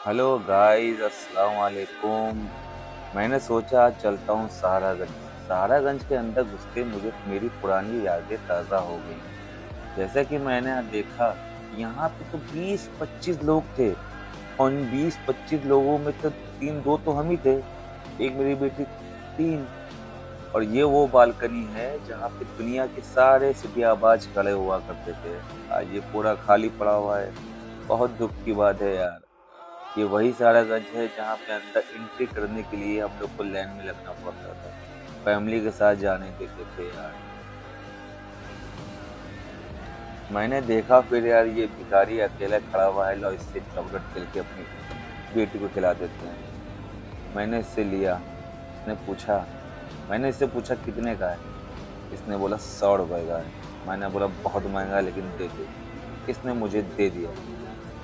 Hello guys, अस्सलाम वालेकुम। मैंने सोचा आज चलता हूँ सहारागंज। सहारागंज के अंदर घुसते मुझे मेरी पुरानी यादें ताज़ा हो गई। जैसा कि मैंने आज देखा, यहाँ पे तो 20-25 लोग थे और इन 20-25 लोगों में तो तीन दो तो हम ही थे, एक मेरी बेटी, तीन। और ये वो बालकनी है जहाँ पे दुनिया के सारे सिटियाबाज खड़े हुआ करते थे। आज ये पूरा खाली पड़ा हुआ है। बहुत दुख की बात है यार। ये वही सहारागंज है जहाँ पे अंदर एंट्री करने के लिए हम लोग को लाइन में लगना पड़ता था। फैमिली के साथ जाने देते थे यार। मैंने देखा फिर यार, ये भिखारी अकेला खड़ा हुआ है, लो इससे चॉकलेट खेल के अपनी बेटी को खिला देते हैं। मैंने इससे लिया। इसने पूछा मैंने इससे पूछा कितने का है। इसने बोला 100 रुपए का है। मैंने बोला बहुत महंगा है, लेकिन दे दो। इसने मुझे दे दिया।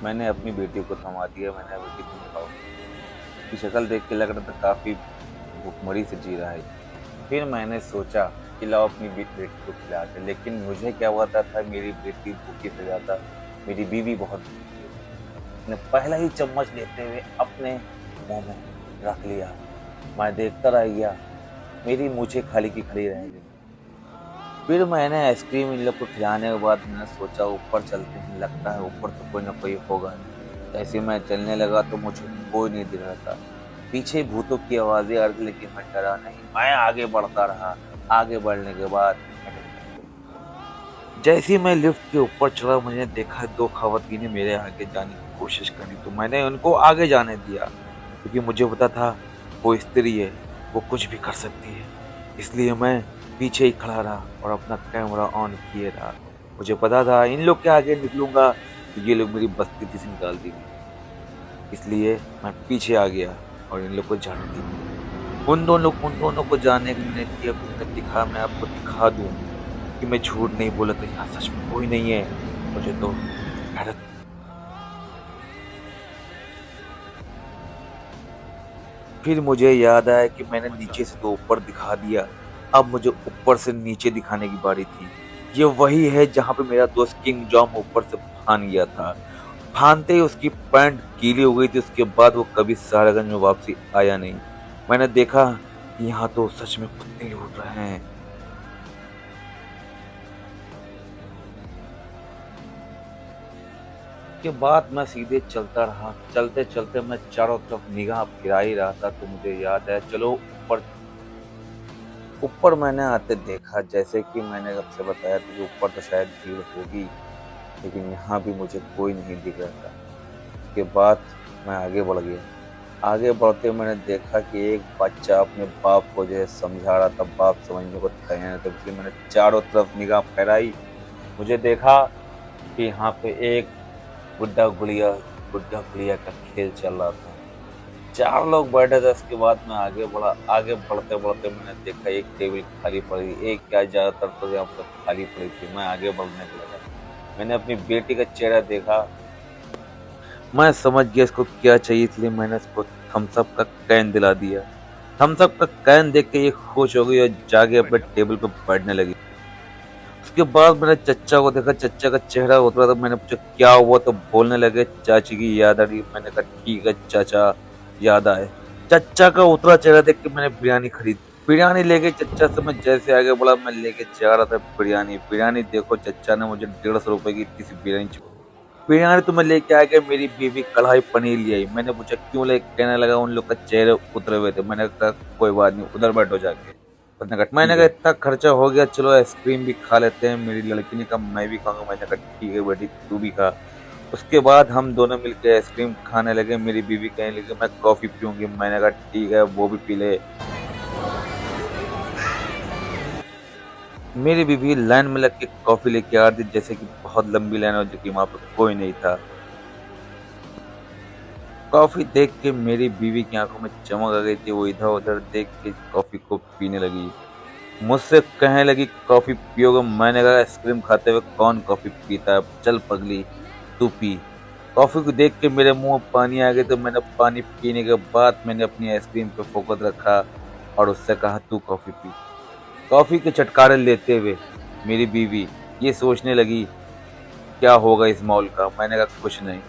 मैंने अपनी बेटी को थमा दिया। मैंने, बेटी तुम खाओ। इसकी शक्ल देख के लग रहा था काफी भूखमरी से जी रहा है। फिर मैंने सोचा कि लाओ अपनी बेटी को खिलाते, लेकिन मुझे क्या पता था मेरी बेटी भूखी से ज्यादा मेरी बीवी बहुत भूखी है। उसने पहला ही चम्मच लेते हुए अपने मुंह में रख लिया। मैं देखता रह गया। मेरी मूछें खाली की खड़ी रह गई। फिर मैंने आइसक्रीम इन लोग को खिलाने के बाद मैंने सोचा ऊपर चलते हैं, लगता है ऊपर तो कोई ना कोई होगा। जैसे मैं चलने लगा तो मुझे कोई नहीं दिख रहा था। पीछे भूतों की आवाजें आ रही थी, लेकिन मैं डरा नहीं, मैं आगे बढ़ता रहा। आगे बढ़ने के बाद जैसे ही मैं लिफ्ट के ऊपर चढ़ा, मैंने देखा दो खवातीनें मेरे आगे जाने की कोशिश करी, तो मैंने उनको आगे जाने दिया, क्योंकि मुझे पता था वो स्त्री है, वो कुछ भी कर सकती है। इसलिए मैं पीछे ही खड़ा रहा और अपना कैमरा ऑन किए रहा। मुझे पता था इन लोग के आगे निकलूंगा तो ये लोग मेरी बस्ती से निकाल देंगे। इसलिए मैं पीछे आ गया और इन लोग को जाने दिया। उन दोनों को जाने के मैंने दिया। मैंने दिखा, मैं आपको दिखा दूं कि मैं झूठ नहीं बोला था, यहाँ सच में कोई नहीं है। मुझे तो हैरत। फिर मुझे याद आया कि मैंने नीचे से तो ऊपर दिखा दिया, अब मुझे ऊपर से नीचे दिखाने की बारी थी। ये वही है जहाँ पे मेरा दोस्त किंग जॉम ऊपर से फान गया था। फानते ही उसकी पैंट गीली हो गई थी। उसके बाद वो कभी सारागंज में वापसी आया नहीं। मैंने देखा कि यहाँ तो सच में कुत्ते लूट रहे हैं। के बाद मैं सीधे चलता रहा। चलते चलते मैं चारों तरफ निगाह फिरा ही रहा था, तो मुझे याद आया, चलो ऊपर। ऊपर मैंने आते देखा, जैसे कि मैंने आपसे बताया था कि ऊपर तो शायद भीड़ होगी, लेकिन यहाँ भी मुझे कोई नहीं दिख रहा था। उसके बाद मैं आगे बढ़ गया। आगे बढ़ते मैंने देखा कि एक बच्चा अपने बाप को जो है समझा रहा था। बाप समझने को तैयार थे, इसलिए मैंने चारों तरफ निगाह फैलाई। मुझे देखा कि यहाँ पे एक गुड्डा गुड़िया गुड्डा गुड़िया का खेल चल रहा था। चार लोग बैठे थे। उसके बाद मैं आगे बढ़ा। आगे बढ़ते बढ़ते मैंने देखा एक टेबल खाली पड़ी, एक क्या ज्यादातर तो यहाँ पर खाली पड़ी थी। मैं आगे बढ़ने को लगा। मैंने अपनी बेटी का चेहरा देखा। मैं समझ गया इसको क्या चाहिए, इसलिए मैंने इसको थम्स अप का कैन दिला दिया। थम्स अप का कैन देख के ये खुश हो गई और जाके अपने टेबल पे बैठने लगी। उसके बाद मैंने चच्चा को देखा, चच्चा का चेहरा उतरा। तो मैंने पूछा क्या हुआ, तो बोलने लगे चाची की याद आ रही। मैंने कहा ठीक है चाचा, याद आए। चच्चा का उतरा चेहरा देख के मैंने बिरयानी खरीद। बिरयानी लेके चच्चा से मैं जैसे आगे बढ़ा, मैं लेके जा रहा था बिरयानी। बिरयानी देखो, चच्चा ने मुझे 150 रुपए की इतनी सी बिरयानी बिरयानी तो मैं लेके आ गया। मेरी बीवी कढ़ाई पनीर ले आई। मैंने पूछा क्यों ले, कहने लगा उन लोग का चेहरे उतरे हुए थे। मैंने कहा कोई बात नहीं, उधर बैठो जाके। मैंने कहा इतना खर्चा हो गया, चलो आइसक्रीम भी खा लेते हैं। मेरी लड़की ने कहा मैं भी खाऊंगा। मैंने कहा ठीक है बेटी, तू भी खा। उसके बाद हम दोनों मिलकर आइसक्रीम खाने लगे। मेरी बीवी कहने लगी मैं कॉफी पीऊंगी। मैंने कहा ठीक है, वो भी पी ले। मेरी बीवी लाइन में लग के कॉफी लेके आ रही थी, जैसे कि बहुत लंबी लाइन हो, जो कि वहां पर कोई नहीं था। कॉफी देख के मेरी बीवी की आंखों में चमक आ गई थी। वो इधर उधर देख के कॉफी को पीने लगी। मुझसे कहने लगी कॉफी पियोगे। मैंने कहा आइसक्रीम खाते हुए कौन कॉफी पीता है, चल पगली तू पी। कॉफी को देख के मेरे मुंह में पानी आ गया, तो मैंने पानी पीने के बाद मैंने अपनी आइसक्रीम पे फोकस रखा और उससे कहा तू कॉफी पी। कॉफी के चटकारे लेते हुए मेरी बीवी ये सोचने लगी क्या होगा इस मॉल का। मैंने कहा कुछ नहीं।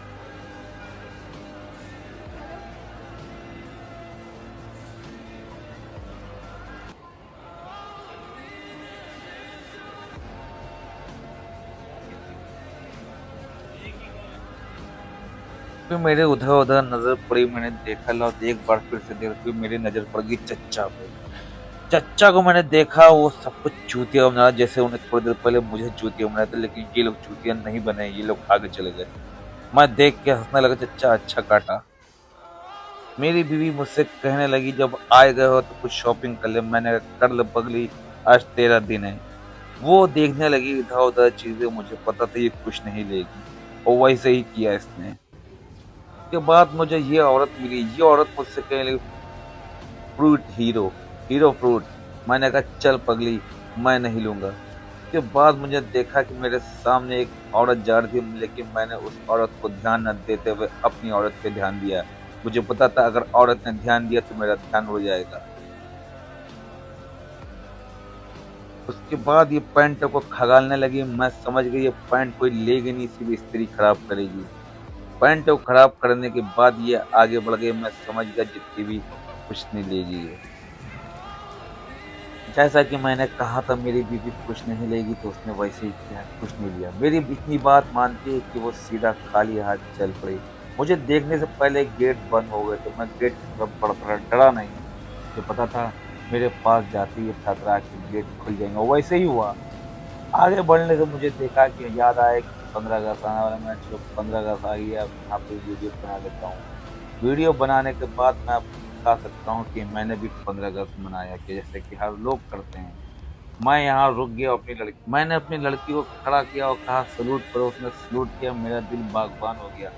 फिर मेरे उधर-उधर नज़र पड़ी, मैंने देखा लौट एक बार फिर से देखा, फिर मेरी नज़र पड़ गई चच्चा पे। चच्चा को मैंने देखा, वो सब कुछ चूतिया बना रहा, जैसे उन्हें थोड़ी देर पहले मुझे चूतिया बनाया था, लेकिन ये लोग चूतिया नहीं बने, ये लोग आगे चले गए। मैं देख के हँसने लगा, चच्चा अच्छा काटा। मेरी बीवी मुझसे कहने लगी, जब आए गए हो तो कुछ शॉपिंग कर ले। मैंने कहा, कर ले पगली, आज तेरा दिन है। वो देखने लगी इधर-उधर चीज़ें, मुझे पता था ये कुछ नहीं लेगी, और वैसे ही किया इसने। उसके बाद मुझे ये औरत मिली, ये औरत मुझसे कहने लगी, फ्रूट हीरो, हीरो फ्रूट। मैंने कहा चल पगली, मैं नहीं लूँगा। उसके बाद मुझे देखा कि मेरे सामने एक औरत जा रही थी, लेकिन मैंने उस औरत को ध्यान न देते हुए अपनी औरत पे ध्यान दिया। मुझे पता था अगर औरत ने ध्यान दिया तो मेरा ध्यान उड़ जाएगा। उसके बाद ये पैंट को खगालने लगी, मैं समझ गई ये पैंट कोई लेगी नहीं, सिर्फ इस्त्री खराब करेगी। पैंट को खराब करने के बाद ये आगे बढ़ गई, मैं समझ गया जितनी भी कुछ नहीं लेगी ये। जैसा कि मैंने कहा था मेरी बीवी कुछ नहीं लेगी, तो उसने वैसे ही किया, कुछ नहीं लिया। मेरी इतनी बात मानती है कि वो सीधा खाली हाथ चल पड़ी। मुझे देखने से पहले गेट बंद हो गए, तो मैं गेट की तरफ बढ़ पड़ा, डरा नहीं। मुझे पता था मेरे पास जाते ही ये थरथरा के गेट खुल जाएँगे, और वैसे ही हुआ। आगे बढ़ने से मुझे देखा कि याद आया कि 15 अगस्त आने वाला है। मैं चलो 15 अगस्त आ गया, अब यहाँ पे वीडियो बना लेता हूँ। वीडियो बनाने के बाद मैं आपको दिखा सकता हूँ कि मैंने भी 15 अगस्त मनाया, कि जैसे कि हर लोग करते हैं। मैं यहाँ रुक गया, मैंने अपनी लड़की को खड़ा किया और कहा सैल्यूट करो, उसने सैल्यूट किया, मेरा दिल बागबान हो गया।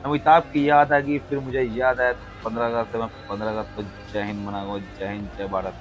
अमिताभ की याद आ गई, फिर मुझे याद आया 15 अगस्त है, मैं 15 अगस्त को जय हिंद मनाऊंगा, जय हिंद, जय भारत।